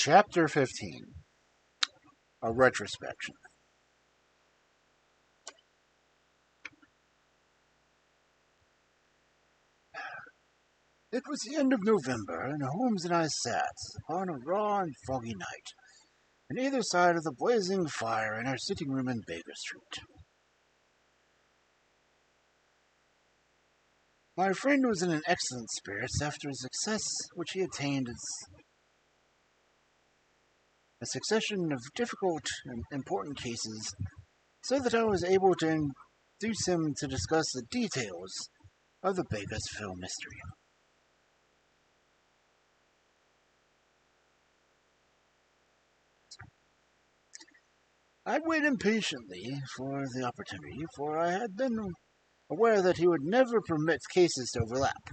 Chapter 15. A Retrospection. It was the end of November, and Holmes and I sat upon a raw and foggy night, on either side of the blazing fire in our sitting room in Baker Street. My friend was in an excellent spirits after a success which he attained as a succession of difficult and important cases, so that I was able to induce him to discuss the details of the Baskervilles mystery. I'd wait impatiently for the opportunity, for I had been aware that he would never permit cases to overlap,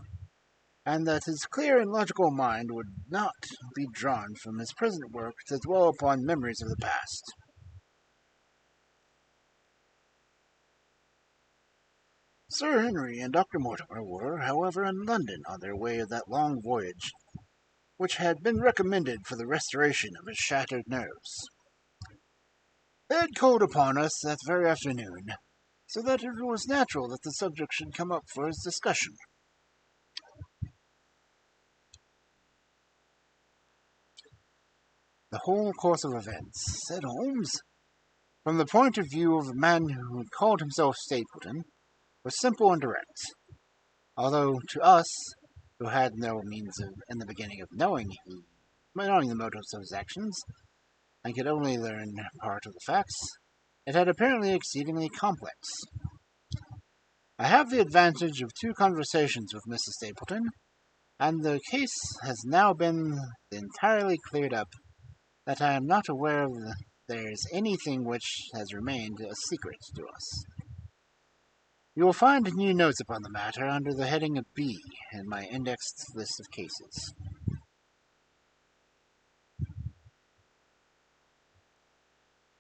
and that his clear and logical mind would not be drawn from his present work to dwell upon memories of the past. Sir Henry and Dr. Mortimer were, however, in London on their way of that long voyage which had been recommended for the restoration of his shattered nerves. They had called upon us that very afternoon, so that it was natural that the subject should come up for his discussion. The whole course of events, said Holmes, from the point of view of a man who called himself Stapleton, was simple and direct, although to us, who had no means in the beginning of knowing the motives of his actions, and could only learn part of the facts, it had apparently exceedingly complex. I have the advantage of 2 conversations with Mrs. Stapleton, and the case has now been entirely cleared up that I am not aware of there is anything which has remained a secret to us. You will find new notes upon the matter under the heading of B in my indexed list of cases.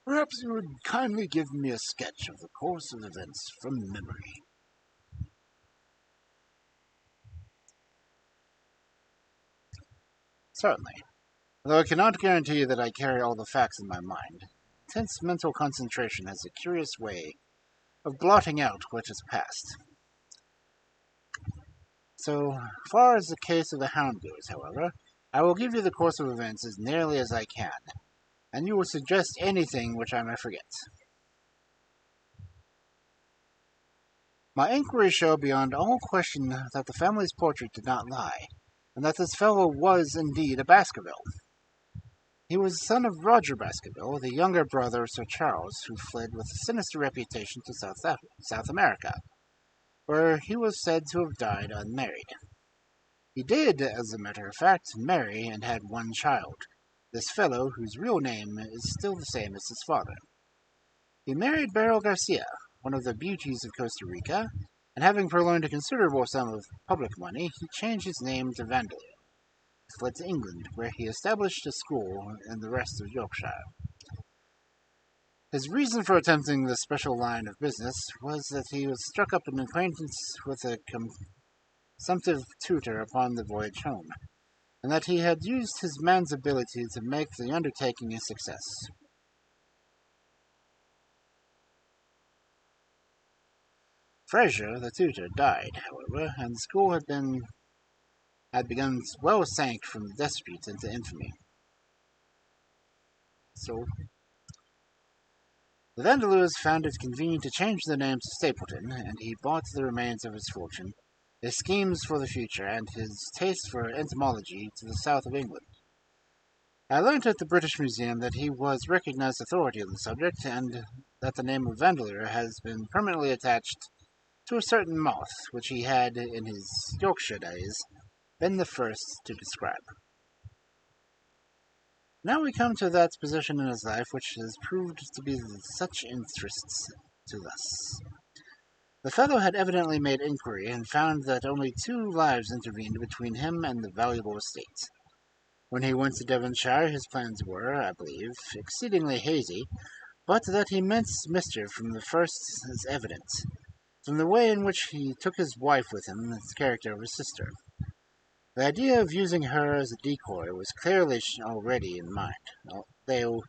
Perhaps you would kindly give me a sketch of the course of events from memory. Certainly, although I cannot guarantee that I carry all the facts in my mind. Intense mental concentration has a curious way of blotting out what is past. So far as the case of the Hound goes, however, I will give you the course of events as nearly as I can, and you will suggest anything which I may forget. My inquiries show beyond all question that the family's portrait did not lie, and that this fellow was indeed a Baskerville. He was the son of Roger Baskerville, the younger brother of Sir Charles, who fled with a sinister reputation to South America, where he was said to have died unmarried. He did, as a matter of fact, marry and had 1 child, this fellow, whose real name is still the same as his father. He married Beryl Garcia, one of the beauties of Costa Rica, and having purloined a considerable sum of public money, he changed his name to Vandeleur. He fled to England, where he established a school in the rest of Yorkshire. His reason for attempting this special line of business was that he was struck up an acquaintance with a consumptive tutor upon the voyage home, and that he had used his man's ability to make the undertaking a success. Fraser, the tutor, died, however, and the school had begun well sank from the dispute into infamy. So, the Vandeleurs found it convenient to change the name to Stapleton, and he bought the remains of his fortune, his schemes for the future, and his taste for entomology to the south of England. I learnt at the British Museum that he was recognized authority on the subject, and that the name of Vandeleur has been permanently attached to a certain moth which he had, in his Yorkshire days, been the first to describe. Now we come to that position in his life which has proved to be of such interest to us. The fellow had evidently made inquiry, and found that only 2 lives intervened between him and the valuable estate. When he went to Devonshire, his plans were, I believe, exceedingly hazy, but that he meant mischief from the first is evident, from the way in which he took his wife with him in the character of his sister. The idea of using her as a decoy was clearly already in mind, though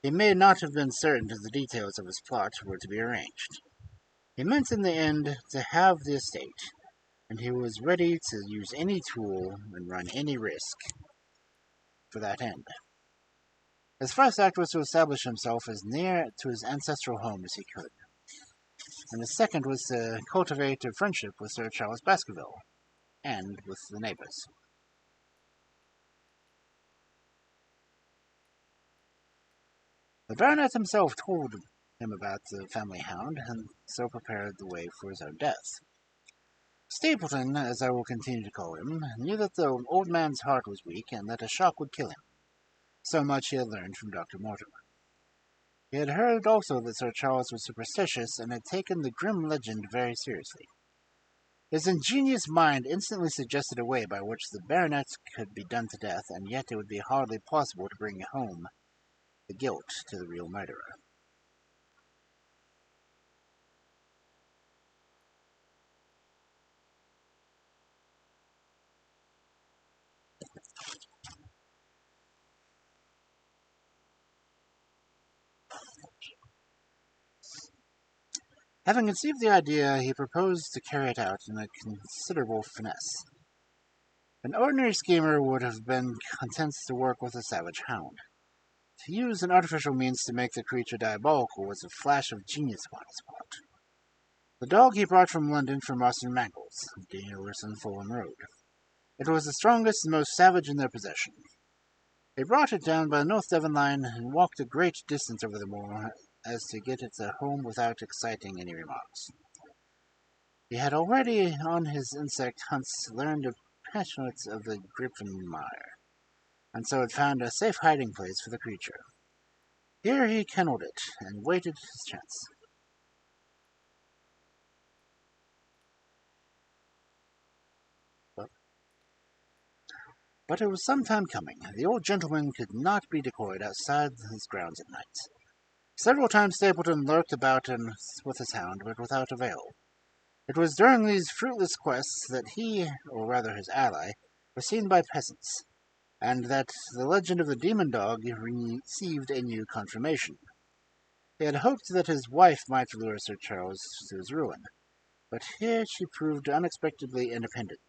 he may not have been certain that the details of his plot were to be arranged. He meant in the end to have the estate, and he was ready to use any tool and run any risk for that end. His first act was to establish himself as near to his ancestral home as he could, and his second was to cultivate a friendship with Sir Charles Baskerville, and with the neighbors. The baronet himself told him about the family hound, and so prepared the way for his own death. Stapleton, as I will continue to call him, knew that the old man's heart was weak, and that a shock would kill him. So much he had learned from Dr. Mortimer. He had heard also that Sir Charles was superstitious, and had taken the grim legend very seriously. His ingenious mind instantly suggested a way by which the baronet could be done to death, and yet it would be hardly possible to bring home the guilt to the real murderer. Having conceived the idea, he proposed to carry it out in a considerable finesse. An ordinary schemer would have been content to work with a savage hound. To use an artificial means to make the creature diabolical was a flash of genius upon his part. The dog he brought from London for Master Mangles, dealers in Fulham Road. It was the strongest and most savage in their possession. They brought it down by the North Devon line and walked a great distance over the moor as to get it home without exciting any remarks. He had already on his insect hunts learned a passionate of the Griffin-mire, and so had found a safe hiding place for the creature. Here he kennelled it, and waited his chance. But it was some time coming. The old gentleman could not be decoyed outside his grounds at night. Several times Stapleton lurked about him with his hound, but without avail. It was during these fruitless quests that he, or rather his ally, was seen by peasants, and that the legend of the demon dog received a new confirmation. He had hoped that his wife might lure Sir Charles to his ruin, but here she proved unexpectedly independent.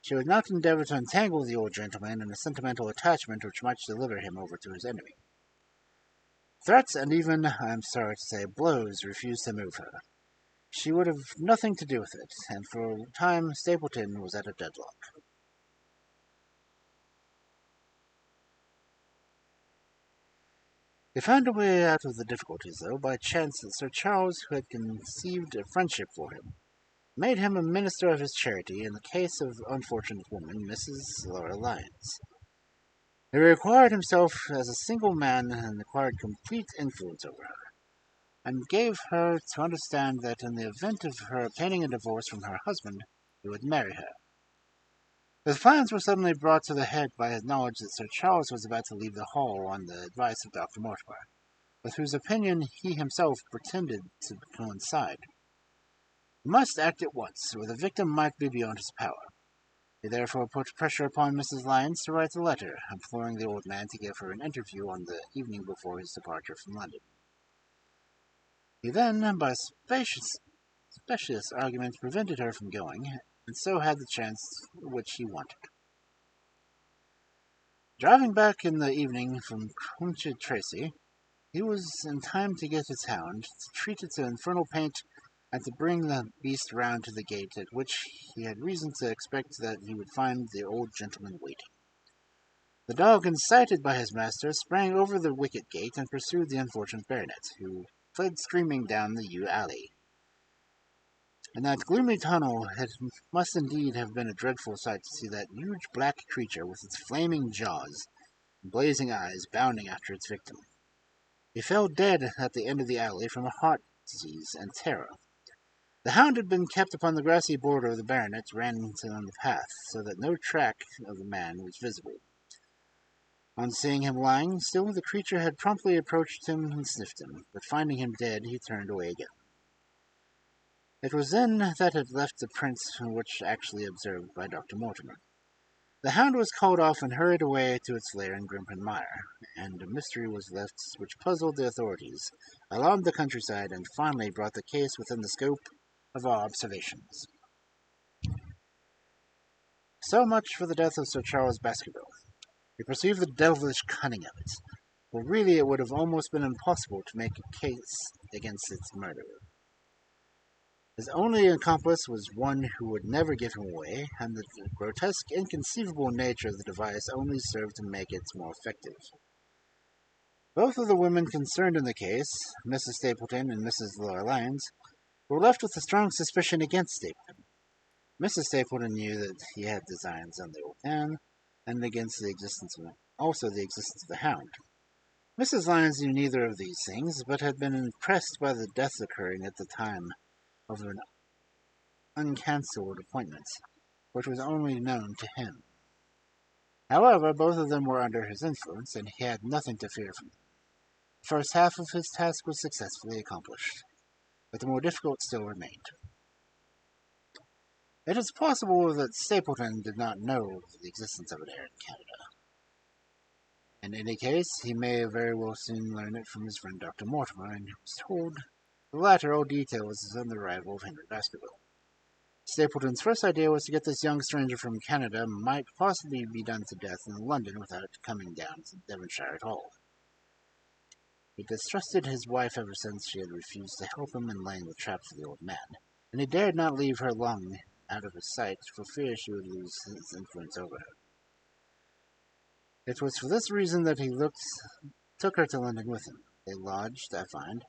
She would not endeavor to entangle the old gentleman in a sentimental attachment which might deliver him over to his enemy. Threats and even, I am sorry to say, blows refused to move her. She would have nothing to do with it, and for a time Stapleton was at a deadlock. They found a way out of the difficulties, though, by chance that Sir Charles, who had conceived a friendship for him, made him a minister of his charity in the case of the unfortunate woman, Mrs. Laura Lyons. He required himself as a single man and acquired complete influence over her, and gave her to understand that in the event of her obtaining a divorce from her husband, he would marry her. His plans were suddenly brought to the head by his knowledge that Sir Charles was about to leave the hall on the advice of Dr. Mortimer, with whose opinion he himself pretended to coincide. He must act at once, or the victim might be beyond his power. He therefore put pressure upon Mrs. Lyons to write a letter, imploring the old man to give her an interview on the evening before his departure from London. He then, by specious argument, prevented her from going, and so had the chance which he wanted. Driving back in the evening from Coombe Tracey, he was in time to get his hound, to treat it to infernal paint, and to bring the beast round to the gate, at which he had reason to expect that he would find the old gentleman waiting. The dog, incited by his master, sprang over the wicket gate and pursued the unfortunate baronet, who fled screaming down the yew alley. In that gloomy tunnel it must indeed have been a dreadful sight to see that huge black creature with its flaming jaws and blazing eyes bounding after its victim. He fell dead at the end of the alley from a heart disease and terror. The hound had been kept upon the grassy border of the baronet ran on the path, so that no track of the man was visible. On seeing him lying still, the creature had promptly approached him and sniffed him, but finding him dead, he turned away again. It was then that it left the prints which actually observed by Dr. Mortimer. The Hound was called off and hurried away to its lair in Grimpen Mire, and a mystery was left which puzzled the authorities, alarmed the countryside, and finally brought the case within the scope of our observations. So much for the death of Sir Charles Baskerville. We perceive the devilish cunning of it, for really it would have almost been impossible to make a case against its murderer. His only accomplice was one who would never give him away, and the grotesque, inconceivable nature of the device only served to make it more effective. Both of the women concerned in the case, Mrs. Stapleton and Mrs. Laura Lyons, were left with a strong suspicion against Stapleton. Mrs. Stapleton knew that he had designs on the old man, and against the existence of the Hound. Mrs. Lyons knew neither of these things, but had been impressed by the death occurring at the time of an uncancelled appointment, which was only known to him. However, both of them were under his influence, and he had nothing to fear from them. The first half of his task was successfully accomplished, but the more difficult still remained. It is possible that Stapleton did not know of the existence of an heir in Canada. In any case, he may very well soon learn it from his friend Dr. Mortimer, and was told the latter all details on the arrival of Henry Baskerville. Stapleton's first idea was to get this young stranger from Canada might possibly be done to death in London without coming down to Devonshire at all. He distrusted his wife ever since she had refused to help him in laying the trap for the old man, and he dared not leave her long out of his sight for fear she would lose his influence over her. It was for this reason that he took her to London with him. They lodged, I find,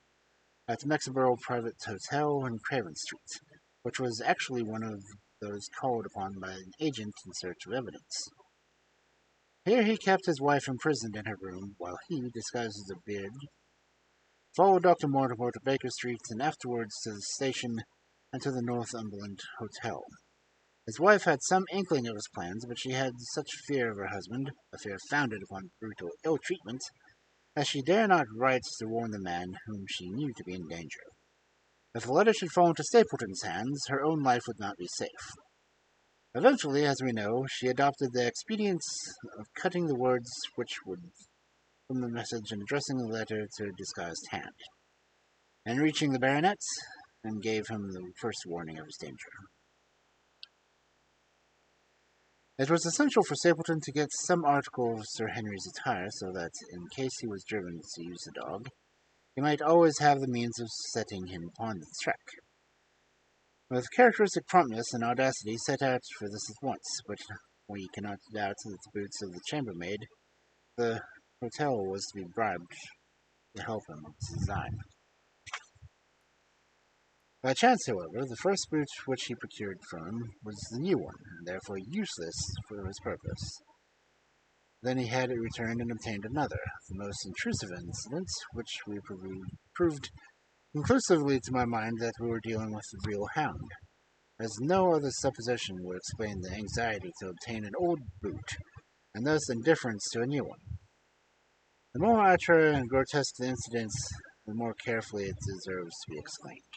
at the Mexiborough Private Hotel in Craven Street, which was actually one of those called upon by an agent in search of evidence. Here he kept his wife imprisoned in her room, while he, disguised as a beard, followed Dr. Mortimer to Baker Street and afterwards to the station and to the Northumberland Hotel. His wife had some inkling of his plans, but she had such fear of her husband, a fear founded upon brutal ill-treatment, that she dare not write to warn the man whom she knew to be in danger. If the letter should fall into Stapleton's hands, her own life would not be safe. Eventually, as we know, she adopted the expedient of cutting the words which would from the message and addressing the letter to a disguised hand, and reaching the baronet, and gave him the first warning of his danger. It was essential for Stapleton to get some article of Sir Henry's attire, so that, in case he was driven to use the dog, he might always have the means of setting him upon the track. With characteristic promptness and audacity, set out for this at once, but we cannot doubt that the boots of the chambermaid the hotel was to be bribed to help him with his design. By chance, however, the first boot which he procured from him was the new one, and therefore useless for his purpose. Then he had it returned and obtained another, the most intrusive incident, which we proved conclusively to my mind that we were dealing with the real Hound, as no other supposition would explain the anxiety to obtain an old boot, and thus indifference to a new one. The more outre and grotesque the incident, the more carefully it deserves to be explained.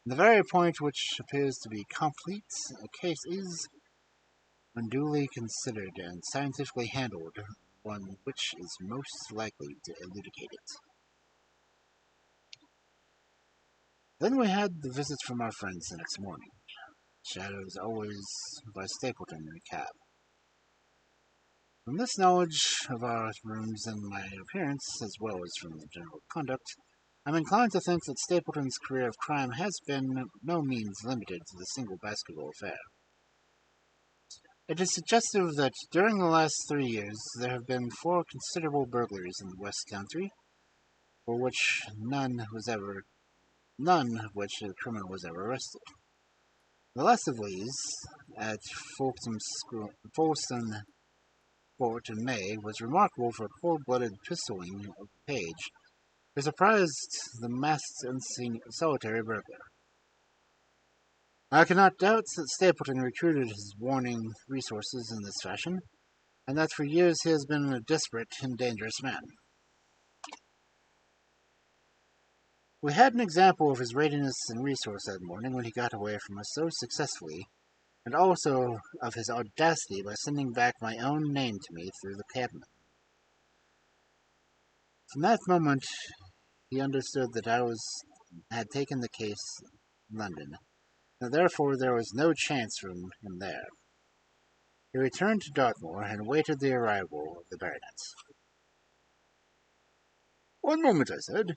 The very point which appears to be complete a case is, when duly considered and scientifically handled, one which is most likely to elucidate it. Then we had the visit from our friends the next morning, shadowed as always by Stapleton in a cab. From this knowledge of our rooms and my appearance, as well as from the general conduct, I am inclined to think that Stapleton's career of crime has been no means limited to the single Baskerville affair. It is suggestive that during the last 3 years there have been 4 considerable burglaries in the West Country, for which none of which the criminal was ever arrested. The last of these, at Folkestone Fort in May, was remarkable for cold-blooded pistoling of a page, who surprised the masked and solitary burglar. I cannot doubt that Stapleton recruited his warning resources in this fashion, and that for years he has been a desperate and dangerous man. We had an example of his readiness and resource that morning when he got away from us so successfully and also of his audacity by sending back my own name to me through the cabman. From that moment, he understood that had taken the case in London, and therefore there was no chance for him there. He returned to Dartmoor and awaited the arrival of the baronets. "One moment," I said.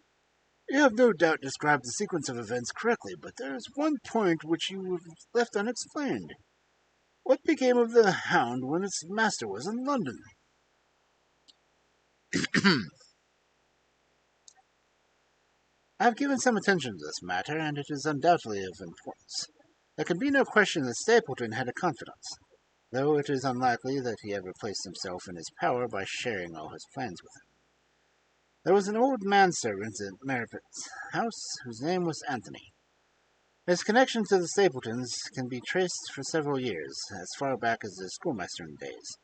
"You have no doubt described the sequence of events correctly, but there is one point which you have left unexplained. What became of the Hound when its master was in London?" "I have given some attention to this matter, and it is undoubtedly of importance. There can be no question that Stapleton had a confidant, though it is unlikely that he ever placed himself in his power by sharing all his plans with him. There was an old manservant at Merripit's house whose name was Anthony. His connection to the Stapletons can be traced for several years, as far back as the schoolmastering days,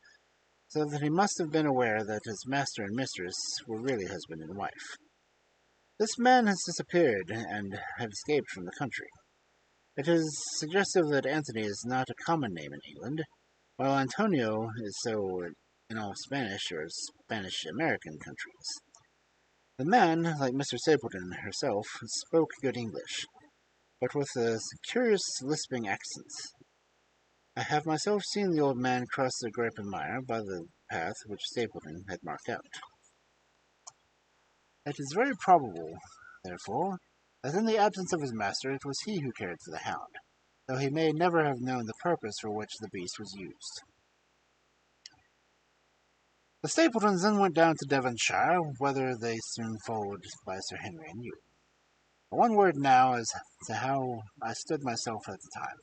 so that he must have been aware that his master and mistress were really husband and wife. This man has disappeared and had escaped from the country. It is suggestive that Anthony is not a common name in England, while Antonio is so in all Spanish or Spanish-American countries. The man, like Mr. Stapleton herself, spoke good English, but with a curious lisping accent. I have myself seen the old man cross the grape and mire by the path which Stapleton had marked out. It is very probable, therefore, that in the absence of his master it was he who cared for the hound, though he may never have known the purpose for which the beast was used. The Stapletons then went down to Devonshire, whither they soon followed by Sir Henry and you. One word now as to how I stood myself at the time.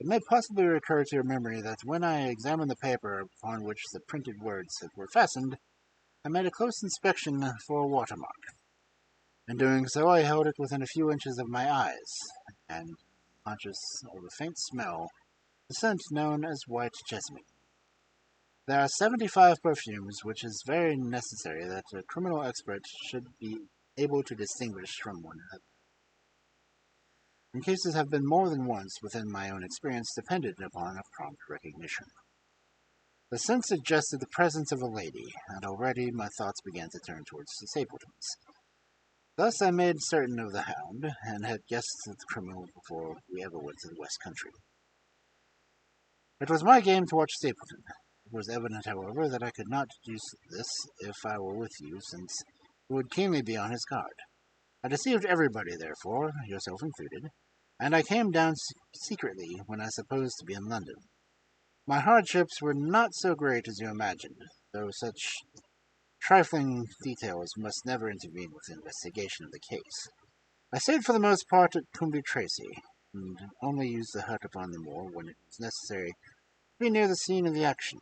It may possibly recur to your memory that when I examined the paper upon which the printed words were fastened, I made a close inspection for a watermark. In doing so, I held it within a few inches of my eyes, and, conscious of a faint smell, the scent known as white jessamine. There are 75 perfumes, which is very necessary that a criminal expert should be able to distinguish from one another. And cases have been more than once, within my own experience, dependent upon a prompt recognition. The scent suggested the presence of a lady, and already my thoughts began to turn towards the Stapletons. Thus I made certain of the Hound, and had guessed the criminal before we ever went to the West Country. It was my game to watch Stapleton. It was evident, however, that I could not do this if I were with you, since he would keenly be on his guard. I deceived everybody, therefore, yourself included, and I came down secretly when I supposed to be in London. My hardships were not so great as you imagined, though such trifling details must never intervene with the investigation of the case. I stayed for the most part at Coombe Tracy, and only used the hut upon the moor when it was necessary to be near the scene of the action.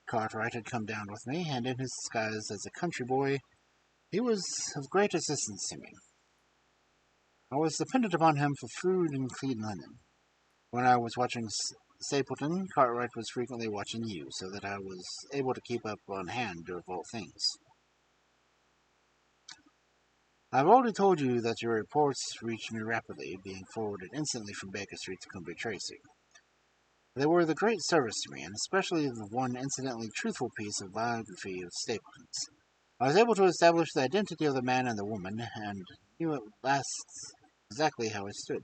Cartwright had come down with me, and in his disguise as a country boy, he was of great assistance to me. I was dependent upon him for food and clean linen. When I was watching Stapleton, Cartwright was frequently watching you, so that I was able to keep up on hand of all things. I have already told you that your reports reached me rapidly, being forwarded instantly from Baker Street to Coombe Tracy. They were the great service to me, and especially the one incidentally truthful piece of biography of Stapleton's. I was able to establish the identity of the man and the woman, and knew at last exactly how I stood.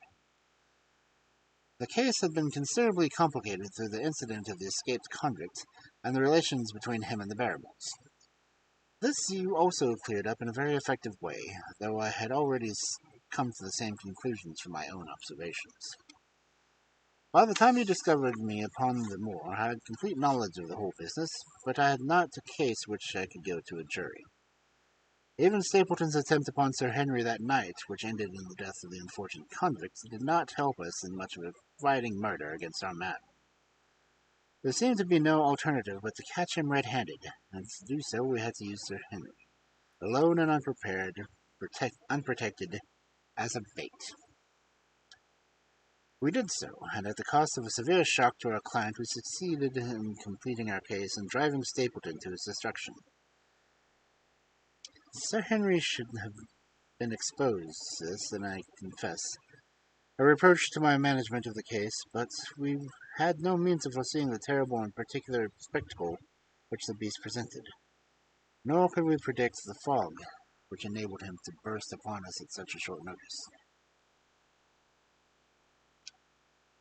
The case had been considerably complicated through the incident of the escaped convict, and the relations between him and the Barrymores. This you also cleared up in a very effective way, though I had already come to the same conclusions from my own observations. By the time you discovered me upon the moor, I had complete knowledge of the whole business, but I had not a case which I could go to a jury. Even Stapleton's attempt upon Sir Henry that night, which ended in the death of the unfortunate convict, did not help us in much of a fighting murder against our man. There seemed to be no alternative but to catch him red-handed, and to do so we had to use Sir Henry, alone and unprepared, unprotected, as a bait. We did so, and at the cost of a severe shock to our client, we succeeded in completing our case and driving Stapleton to his destruction. Sir Henry should have been exposed to this, and I confess, a reproach to my management of the case, but we had no means of foreseeing the terrible and particular spectacle which the beast presented, nor could we predict the fog which enabled him to burst upon us at such a short notice.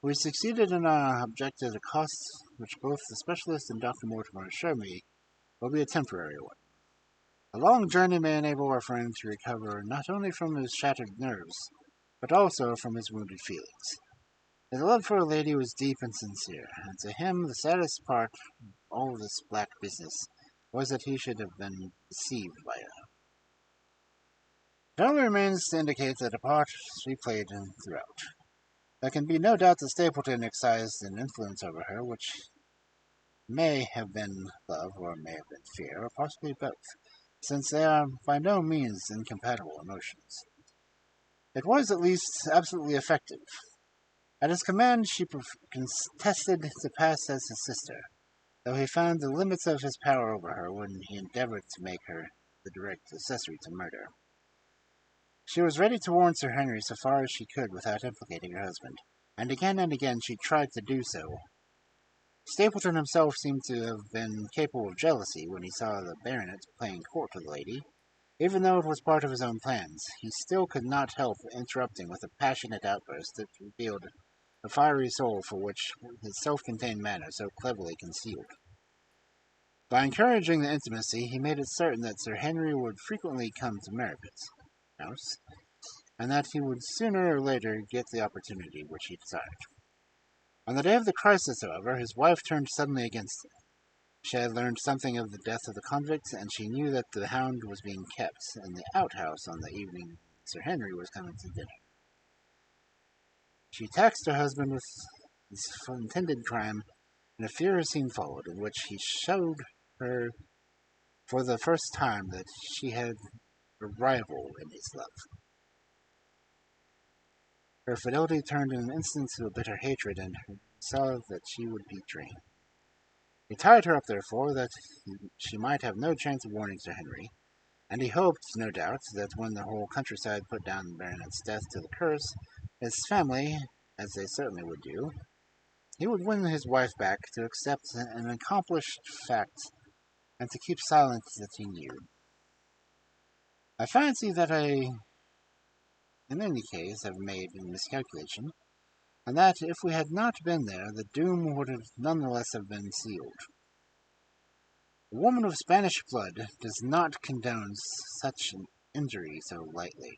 We succeeded in our objective at a cost which both the specialist and Dr. Mortimer assure me will be a temporary one. A long journey may enable our friend to recover not only from his shattered nerves, but also from his wounded feelings. His love for a lady was deep and sincere, and to him the saddest part of all this black business was that he should have been deceived by her. It only remains to indicate that a part she played throughout. There can be no doubt that Stapleton exercised an influence over her, which may have been love, or may have been fear, or possibly both, since they are by no means incompatible emotions. It was, at least, absolutely effective. At his command, she contested to pass as his sister, though he found the limits of his power over her when he endeavored to make her the direct accessory to murder. She was ready to warn Sir Henry so far as she could without implicating her husband, and again she tried to do so. Stapleton himself seemed to have been capable of jealousy when he saw the baronet playing court to the lady. Even though it was part of his own plans, he still could not help interrupting with a passionate outburst that revealed the fiery soul for which his self-contained manner so cleverly concealed. By encouraging the intimacy, he made it certain that Sir Henry would frequently come to Merripit's house, and that he would sooner or later get the opportunity which he desired. On the day of the crisis, however, his wife turned suddenly against him. She had learned something of the death of the convict, and she knew that the Hound was being kept in the outhouse on the evening Sir Henry was coming to dinner. She taxed her husband with his intended crime, and a furious scene followed, in which he showed her for the first time that she had a rival in his love. Her fidelity turned in an instant to a bitter hatred, and he saw that she would betray him. He tied her up, therefore, that she might have no chance of warning Sir Henry, and he hoped, no doubt, that when the whole countryside put down the baronet's death to the curse, his family, as they certainly would do, he would win his wife back to accept an accomplished fact and to keep silent that he knew. I fancy that I, in any case, have made a miscalculation, and that if we had not been there, the doom would have nonetheless have been sealed. A woman of Spanish blood does not condone such an injury so lightly.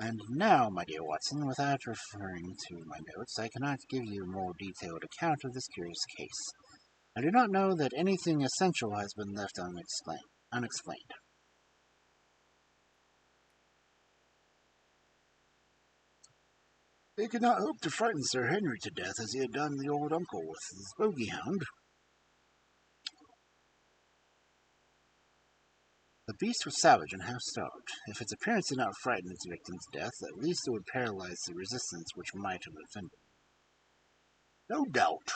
And now, my dear Watson, without referring to my notes, I cannot give you a more detailed account of this curious case. I do not know that anything essential has been left unexplained. They could not hope to frighten Sir Henry to death as he had done the old uncle with his bogey hound. The beast was savage and half-starved. If its appearance did not frighten its victim to death, at least it would paralyze the resistance which might have offended. No doubt.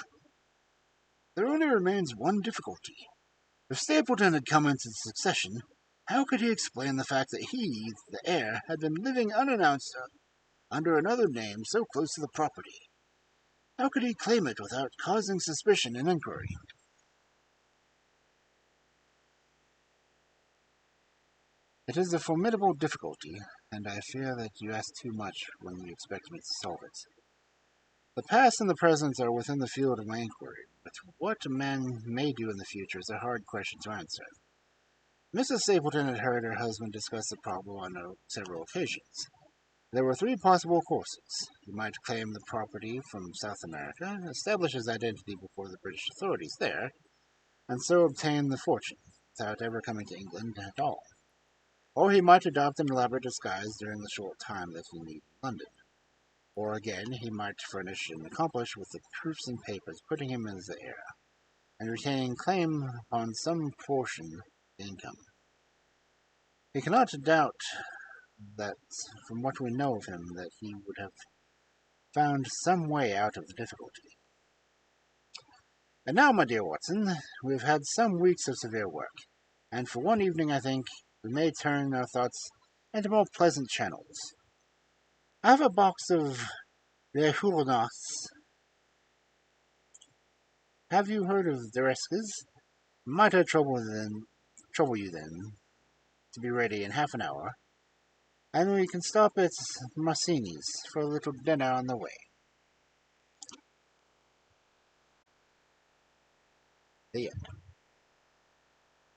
There only remains one difficulty. If Stapleton had come into succession, how could he explain the fact that he, the heir, had been living unannounced under another name so close to the property? How could he claim it without causing suspicion and inquiry? It is a formidable difficulty, and I fear that you ask too much when you expect me to solve it. The past and the present are within the field of my inquiry, but what a man may do in the future is a hard question to answer. Mrs. Stapleton had heard her husband discuss the problem on several occasions. There were three possible courses. He might claim the property from South America, establish his identity before the British authorities there, and so obtain the fortune, without ever coming to England at all. Or he might adopt an elaborate disguise during the short time that he needed in London. Or again, he might furnish an accomplice with the proofs and papers putting him as the heir, and retaining claim upon some portion of the income. He cannot doubt that, from what we know of him, that he would have found some way out of the difficulty. And now, my dear Watson, we have had some weeks of severe work, and for one evening, I think, we may turn our thoughts into more pleasant channels. I have a box of The Huguenots. Have you heard of the Rescas? Might I trouble you then, to be ready in half an hour, and we can stop at Massini's for a little dinner on the way. The end.